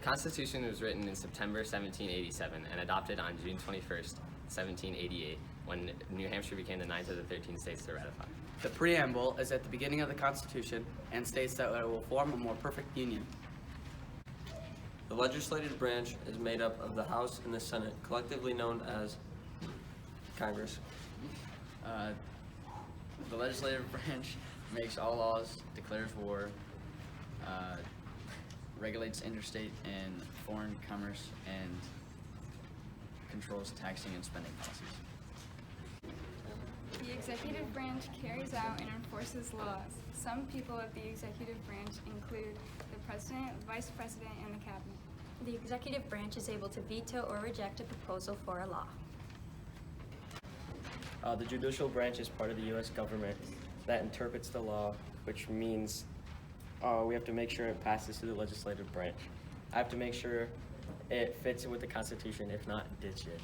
Constitution was written in September 1787 and adopted on June 21st, 1788, when New Hampshire became the 9th of the 13 states to ratify. The preamble is at the beginning of the Constitution and states that it will form a more perfect union. The legislative branch is made up of the House and the Senate, collectively known as Congress. The legislative branch makes all laws, declares war, regulates interstate and foreign commerce, and controls taxing and spending policies. The executive branch carries out and enforces laws. Some people of the executive branch include the president, vice president, and the cabinet. The executive branch is able to veto or reject a proposal for a law. The judicial branch is part of the U.S. government that interprets the law, which means we have to make sure it passes through the legislative branch. I have to make sure it fits with the Constitution. If not, ditch it.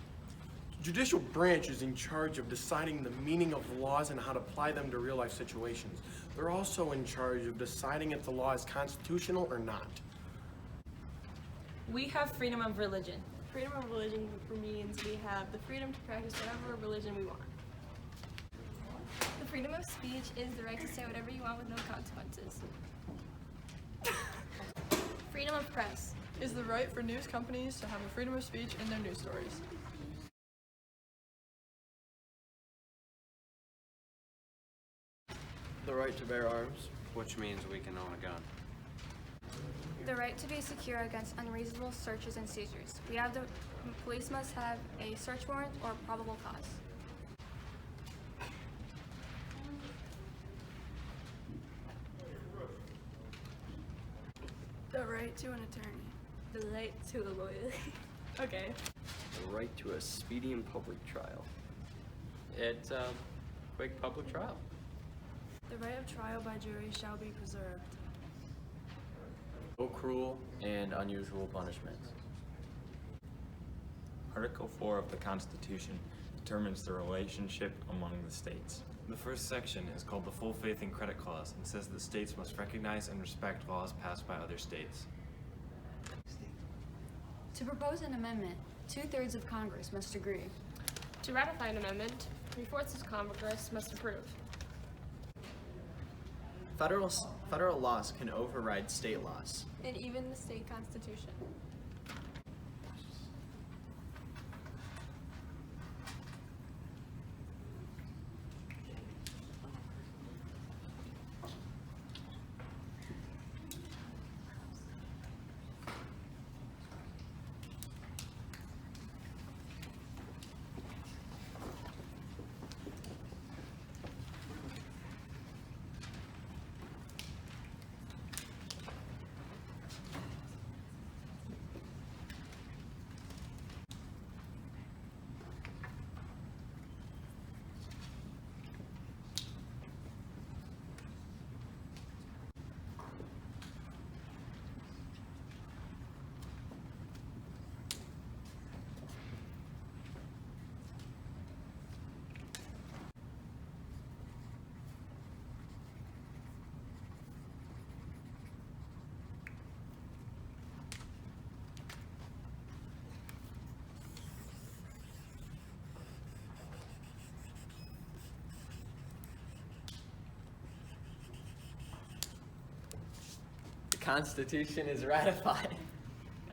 The judicial branch is in charge of deciding the meaning of laws and how to apply them to real-life situations. They're also in charge of deciding if the law is constitutional or not. We have freedom of religion. Freedom of religion means we have the freedom to practice whatever religion we want. The freedom of speech is the right to say whatever you want with no consequences. Freedom of press Is the right for news companies to have the freedom of speech in their news stories. The right to bear arms. Which means we can own a gun. the right to be secure against unreasonable searches and seizures. Police must have a search warrant or probable cause. The right to an attorney. The right to a lawyer. Okay. The right to a speedy and public trial. It's a quick public trial. The right of trial by jury shall be preserved. No cruel and unusual punishments. Article 4 of the Constitution determines the relationship among the states. The first section is called the Full Faith and Credit Clause and says that states must recognize and respect laws passed by other states. To propose an amendment, 2/3 of Congress must agree. To ratify an amendment, 3/4 of Congress must approve. Federal laws can override state laws. And even the state constitution. The Constitution is ratified.